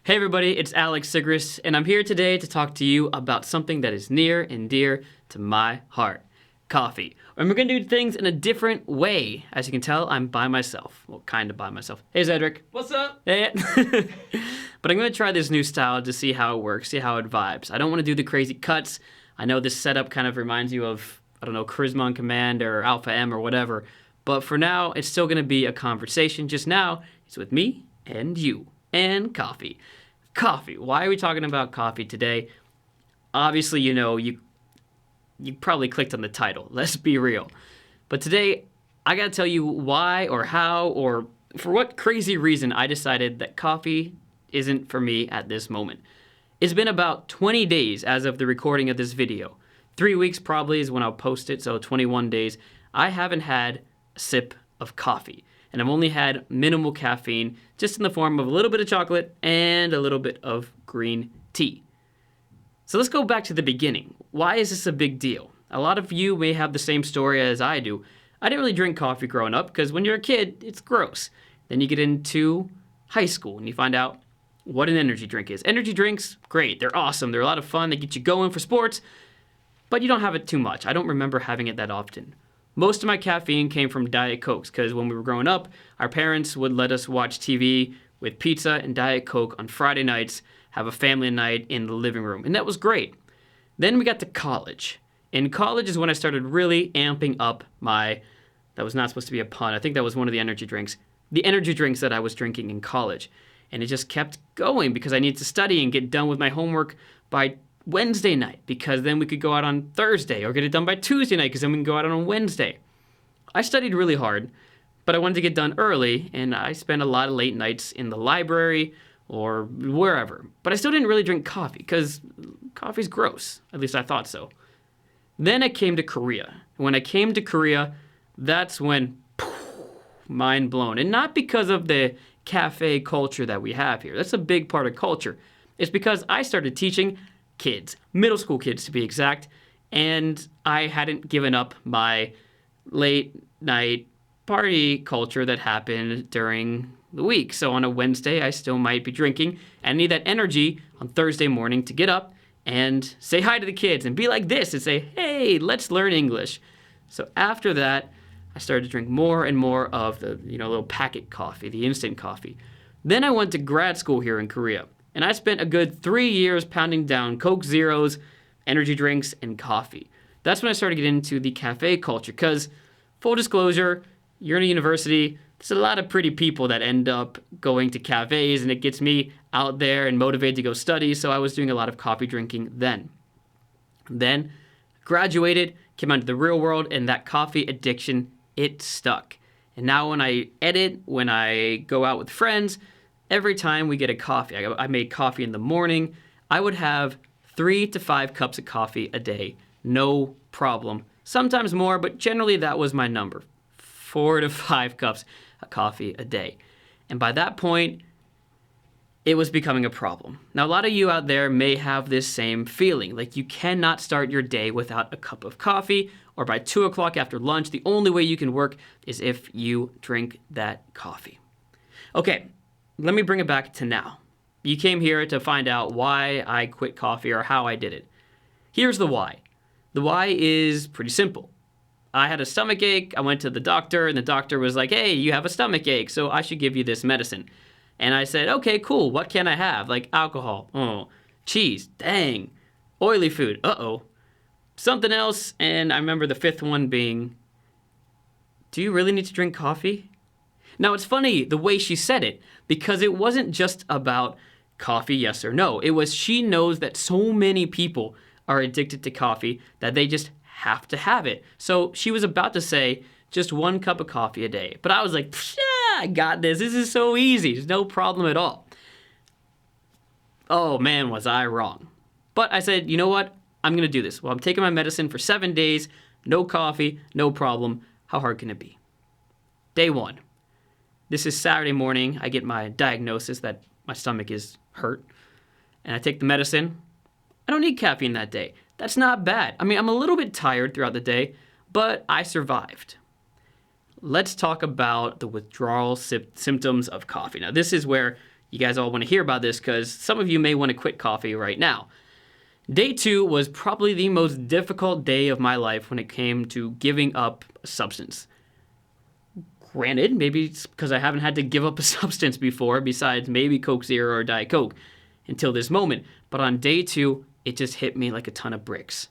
Hey everybody, it's Alex Sigrist, and I'm here today to talk to you about something that is near and dear to my heart. Coffee. And we're going to do things in a different way. As you can tell, I'm by myself. Well, kind of by myself. Hey Zedric. What's up? Hey. But I'm going to try this new style to see how it works, see how it vibes. I don't want to do the crazy cuts. I know this setup kind of reminds you of, Charisma on Command or Alpha M or whatever. But for now, it's still going to be a conversation. Just now, it's with me and you. And coffee. Coffee. Why are we talking about coffee today? Obviously, you probably clicked on the title. Let's be real. But today, I got to tell you why or how or for what crazy reason I decided that coffee isn't for me at this moment. It's been about 20 days as of the recording of this video. 3 weeks probably is when I'll post it, so 21 days. I haven't had a sip of coffee. And I've only had minimal caffeine, just in the form of a little bit of chocolate and a little bit of green tea. So let's go back to the beginning. Why is this a big deal? A lot of you may have the same story as I do. I didn't really drink coffee growing up because when you're a kid, it's gross. Then you get into high school and you find out what an energy drink is. Energy drinks, great. They're awesome. They're a lot of fun. They get you going for sports, but you don't have it too much. I don't remember having it that often. Most of my caffeine came from Diet Cokes because when we were growing up, our parents would let us watch TV with pizza and Diet Coke on Friday nights, have a family night in the living room, and that was great. Then we got to college. In college is when I started really amping up that was not supposed to be a pun, I think that was one of the energy drinks that I was drinking in college. And it just kept going because I needed to study and get done with my homework by Wednesday night, because then we could go out on Thursday, or get it done by Tuesday night because then we can go out on Wednesday. I studied really hard, but I wanted to get done early, and I spent a lot of late nights in the library or wherever. But I still didn't really drink coffee because coffee's gross. At least I thought so. Then I came to Korea. When I came to Korea, that's when mind blown. And not because of the cafe culture that we have here. That's a big part of culture. It's because I started teaching kids, middle school kids to be exact, and I hadn't given up my late night party culture that happened during the week. So on a Wednesday, I still might be drinking, and I need that energy on Thursday morning to get up and say hi to the kids and be like this and say, hey, let's learn English. So after that, I started to drink more and more of the little packet coffee, the instant coffee. Then I went to grad school here in Korea. And I spent a good 3 years pounding down Coke Zeros, energy drinks, and coffee. That's when I started getting into the cafe culture because, full disclosure, you're in a university, there's a lot of pretty people that end up going to cafes, and it gets me out there and motivated to go study, so I was doing a lot of coffee drinking then. Then, graduated, came out into the real world, and that coffee addiction, it stuck. And now when I edit, when I go out with friends, every time we get a coffee, I made coffee in the morning, I would have 3 to 5 cups of coffee a day. No problem. Sometimes more, but generally that was my number. 4 to 5 cups of coffee a day. And by that point, it was becoming a problem. Now, a lot of you out there may have this same feeling, like you cannot start your day without a cup of coffee, or by 2 o'clock after lunch, the only way you can work is if you drink that coffee. Okay. Let me bring it back to now. You came here to find out why I quit coffee or how I did it. Here's the why. The why is pretty simple. I had a stomach ache. I went to the doctor, and the doctor was like, hey, you have a stomach ache, so I should give you this medicine. And I said, okay, cool. What can I have? Like alcohol. Oh, cheese. Dang. Oily food. Uh-oh. Something else. And I remember the 5th one being, do you really need to drink coffee? Now, it's funny the way she said it, because it wasn't just about coffee, yes or no. It was she knows that so many people are addicted to coffee that they just have to have it. So she was about to say just 1 cup of coffee a day. But I was like, I got this. This is so easy. There's no problem at all. Oh, man, was I wrong. But I said, you know what? I'm going to do this. Well, I'm taking my medicine for 7 days. No coffee, no problem. How hard can it be? Day 1. This is Saturday morning. I get my diagnosis that my stomach is hurt. And I take the medicine. I don't need caffeine that day. That's not bad. I mean, I'm a little bit tired throughout the day, but I survived. Let's talk about the withdrawal symptoms of coffee. Now, this is where you guys all want to hear about this because some of you may want to quit coffee right now. Day 2 was probably the most difficult day of my life when it came to giving up a substance. Granted, maybe it's because I haven't had to give up a substance before, besides maybe Coke Zero or Diet Coke, until this moment. But on day 2, it just hit me like a ton of bricks.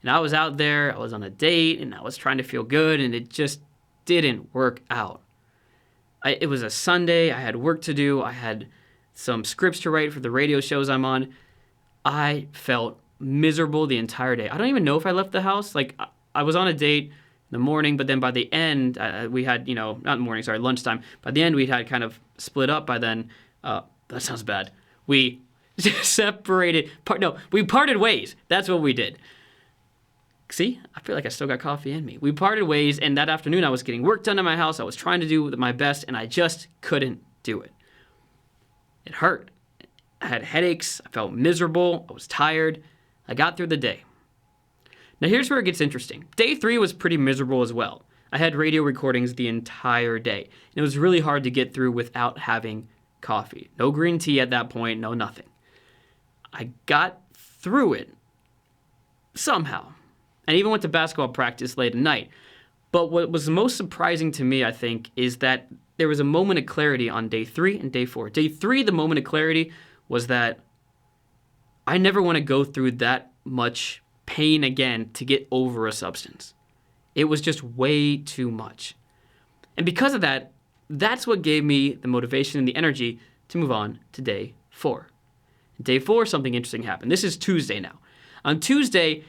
And I was out there, I was on a date, and I was trying to feel good, and it just didn't work out. It was a Sunday, I had work to do, I had some scripts to write for the radio shows I'm on. I felt miserable the entire day. I don't even know if I left the house. Like, I was on a date in the morning, but then by the end, we had, not morning, sorry, lunchtime. By the end, we had kind of split up by then. That sounds bad. We we parted ways. That's what we did. See, I feel like I still got coffee in me. We parted ways, and that afternoon I was getting work done in my house. I was trying to do my best, and I just couldn't do it. It hurt. I had headaches. I felt miserable. I was tired. I got through the day. Now here's where it gets interesting. Day 3 was pretty miserable as well. I had radio recordings the entire day, and it was really hard to get through without having coffee. No green tea at that point, no nothing. I got through it somehow. And even went to basketball practice late at night. But what was most surprising to me, I think, is that there was a moment of clarity on day 3 and day 4. Day 3, the moment of clarity was that I never want to go through that much pain again to get over a substance. It was just way too much. And because of that, that's what gave me the motivation and the energy to move on to day 4. Day 4, something interesting happened. This is Tuesday now. On Tuesday,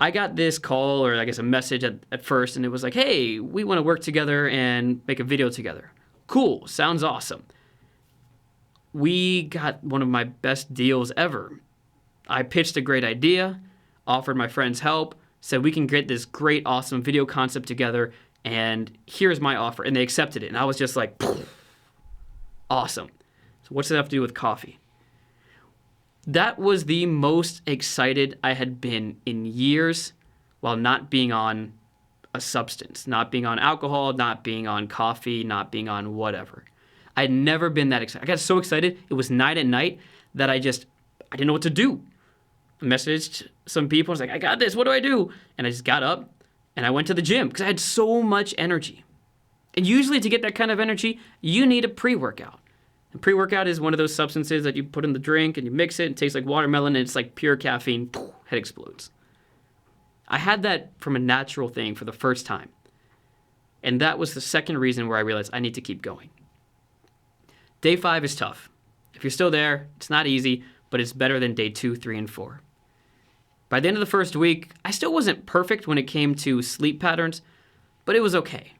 I got this call, or I guess a message at first, and it was like, hey, we want to work together and make a video together. Cool, sounds awesome. We got one of my best deals ever. I pitched a great idea, offered my friends help, said we can get this great, awesome video concept together, and here's my offer. And they accepted it, and I was just like, awesome. So what's that have to do with coffee? That was the most excited I had been in years while not being on a substance, not being on alcohol, not being on coffee, not being on whatever. I had never been that excited. I got so excited. It was night at night that I didn't know what to do. I messaged some people. I was like, I got this. What do I do? And I just got up and I went to the gym because I had so much energy. And usually to get that kind of energy, you need a pre-workout. And pre-workout is one of those substances that you put in the drink and you mix it. It tastes like watermelon and it's like pure caffeine. Head explodes. I had that from a natural thing for the first time. And that was the second reason where I realized I need to keep going. Day 5 is tough. If you're still there, it's not easy, but it's better than day 2, 3, and 4. By the end of the first week, I still wasn't perfect when it came to sleep patterns, but it was okay.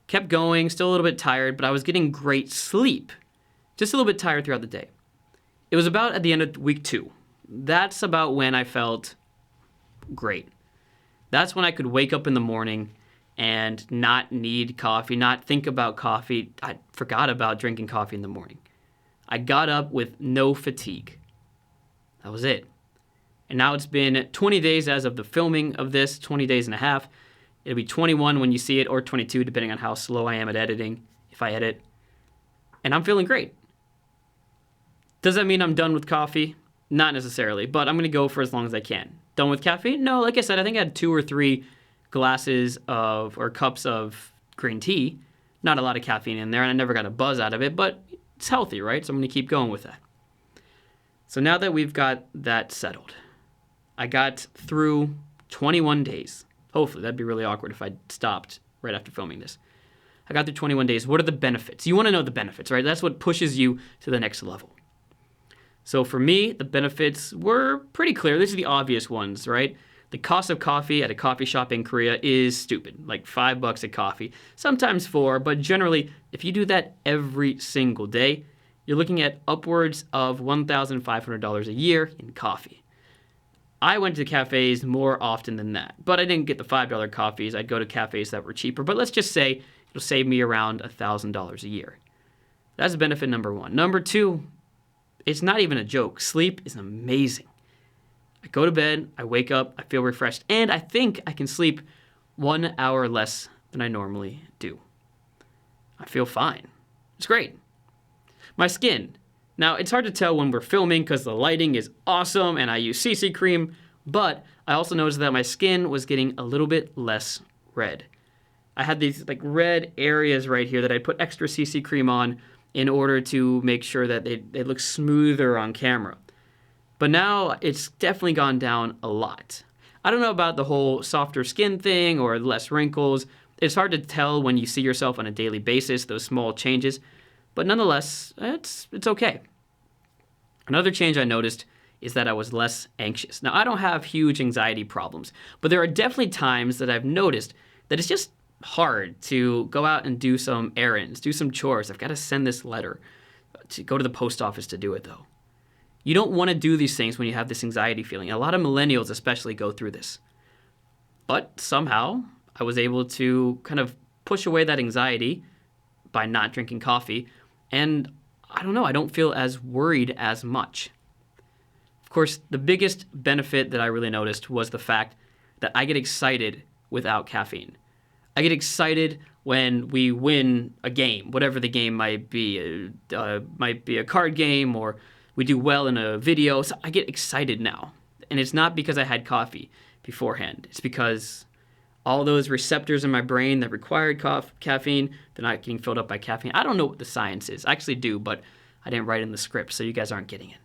Kept going, still a little bit tired, but I was getting great sleep. Just a little bit tired throughout the day. It was about at the end of week 2. That's about when I felt great. That's when I could wake up in the morning and not need coffee, not think about coffee. I forgot about drinking coffee in the morning. I got up with no fatigue. That was it. And now it's been 20 days as of the filming of this, 20 days and a half. It'll be 21 when you see it, or 22, depending on how slow I am at editing, if I edit. And I'm feeling great. Does that mean I'm done with coffee? Not necessarily, but I'm going to go for as long as I can. Done with caffeine? No, like I said, I think I had 2 or 3 glasses or cups of green tea. Not a lot of caffeine in there, and I never got a buzz out of it, but it's healthy, right? So I'm going to keep going with that. So now that we've got that settled, I got through 21 days. Hopefully, that'd be really awkward if I stopped right after filming this. I got through 21 days. What are the benefits? You want to know the benefits, right? That's what pushes you to the next level. So for me, the benefits were pretty clear. These are the obvious ones, right? The cost of coffee at a coffee shop in Korea is stupid, like $5 a coffee, sometimes 4, but generally, if you do that every single day, you're looking at upwards of $1,500 a year in coffee. I went to cafes more often than that, but I didn't get the $5 coffees. I'd go to cafes that were cheaper, but let's just say it'll save me around $1,000 a year. That's benefit number 1. Number 2, it's not even a joke. Sleep is amazing. I go to bed, I wake up, I feel refreshed, and I think I can sleep 1 hour less than I normally do. I feel fine. It's great. My skin. Now, it's hard to tell when we're filming because the lighting is awesome and I use CC cream, but I also noticed that my skin was getting a little bit less red. I had these like red areas right here that I put extra CC cream on in order to make sure that they look smoother on camera. But now it's definitely gone down a lot. I don't know about the whole softer skin thing or less wrinkles. It's hard to tell when you see yourself on a daily basis, those small changes. But nonetheless, it's okay. Another change I noticed is that I was less anxious. Now, I don't have huge anxiety problems, but there are definitely times that I've noticed that it's just hard to go out and do some errands, do some chores. I've got to send this letter, to go to the post office to do it, though. You don't want to do these things when you have this anxiety feeling. A lot of millennials especially go through this. But somehow, I was able to kind of push away that anxiety by not drinking coffee, and I don't know, I don't feel as worried as much. Of course, the biggest benefit that I really noticed was the fact that I get excited without caffeine. I get excited when we win a game, whatever the game might be. Might be a card game or we do well in a video. So I get excited now. And it's not because I had coffee beforehand. It's because all those receptors in my brain that required caffeine, they're not getting filled up by caffeine. I don't know what the science is. I actually do, but I didn't write in the script, so you guys aren't getting it.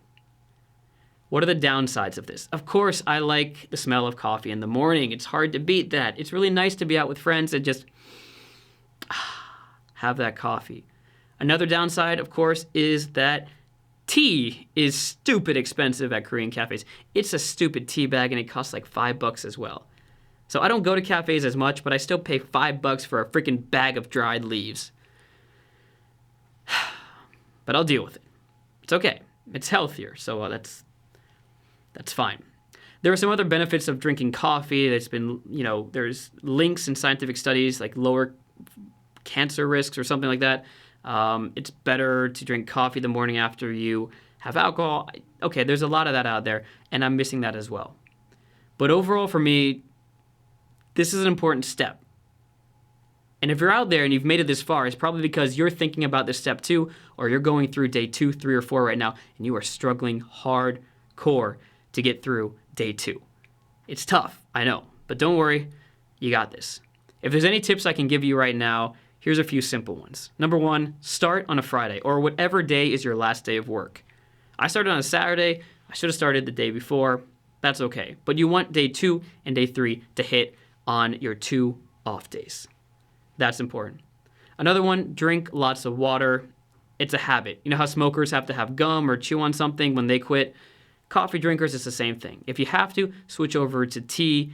What are the downsides of this? Of course, I like the smell of coffee in the morning. It's hard to beat that. It's really nice to be out with friends and just have that coffee. Another downside, of course, is that tea is stupid expensive at Korean cafes. It's a stupid tea bag, and it costs like $5 as well. So I don't go to cafes as much, but I still pay $5 for a freaking bag of dried leaves. But I'll deal with it. It's okay. It's healthier, so that's fine. There are some other benefits of drinking coffee. There's links in scientific studies like lower cancer risks or something like that. It's better to drink coffee the morning after you have alcohol. Okay, there's a lot of that out there, and I'm missing that as well. But overall, for me, this is an important step. And if you're out there and you've made it this far, it's probably because you're thinking about this step too, or you're going through day 2, 3, or 4 right now, and you are struggling hardcore to get through day 2. It's tough, I know, but don't worry, you got this. If there's any tips I can give you right now, here's a few simple ones. Number 1, start on a Friday, or whatever day is your last day of work. I started on a Saturday. I should have started the day before. That's okay. But you want day 2 and day 3 to hit on your 2 off days. That's important. Another one, drink lots of water. It's a habit. You know how smokers have to have gum or chew on something when they quit? Coffee drinkers, it's the same thing. If you have to, switch over to tea.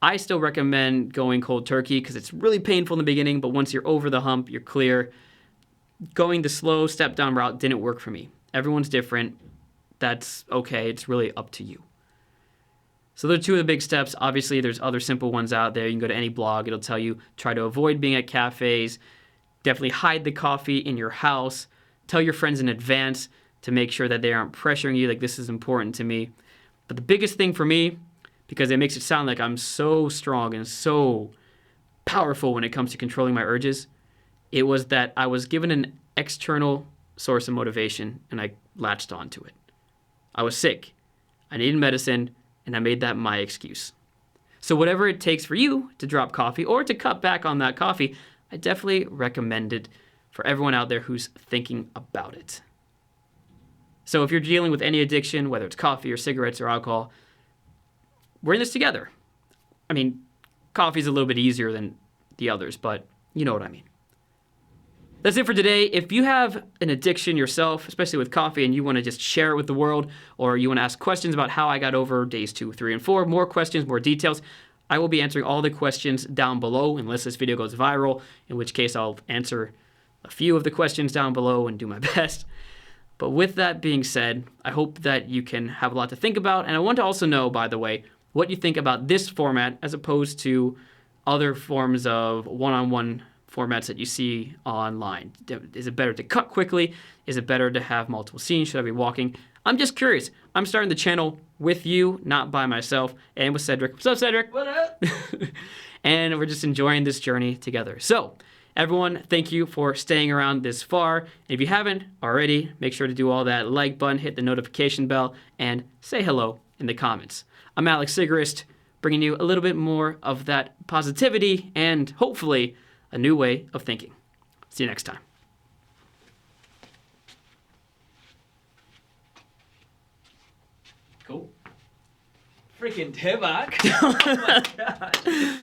I still recommend going cold turkey because it's really painful in the beginning, but once you're over the hump, you're clear. Going the slow step-down route didn't work for me. Everyone's different. That's okay. It's really up to you. So those are 2 of the big steps. Obviously, there's other simple ones out there. You can go to any blog. It'll tell you, try to avoid being at cafes. Definitely hide the coffee in your house. Tell your friends in advance to make sure that they aren't pressuring you, like this is important to me. But the biggest thing for me, because it makes it sound like I'm so strong and so powerful when it comes to controlling my urges, it was that I was given an external source of motivation and I latched onto it. I was sick. I needed medicine. And I made that my excuse. So whatever it takes for you to drop coffee or to cut back on that coffee, I definitely recommend it for everyone out there who's thinking about it. So if you're dealing with any addiction, whether it's coffee or cigarettes or alcohol, we're in this together. I mean, coffee's a little bit easier than the others, but you know what I mean. That's it for today. If you have an addiction yourself, especially with coffee, and you want to just share it with the world, or you want to ask questions about how I got over days 2, 3, and 4, more questions, more details, I will be answering all the questions down below, unless this video goes viral, in which case I'll answer a few of the questions down below and do my best. But with that being said, I hope that you can have a lot to think about, and I want to also know, by the way, what you think about this format as opposed to other forms of one-on-one formats that you see online. Is it better to cut quickly? Is it better to have multiple scenes? Should I be walking? I'm just curious. I'm starting the channel with you, not by myself, and with Cedric. What's up, Cedric? What up? And we're just enjoying this journey together. So, Everyone, thank you for staying around this far. If you haven't already, make sure to do all that like button, hit the notification bell, and say hello in the comments. I'm Alex Sigrist, bringing you a little bit more of that positivity and hopefully a new way of thinking. See you next time. Cool. Freaking Tibak. Oh my gosh.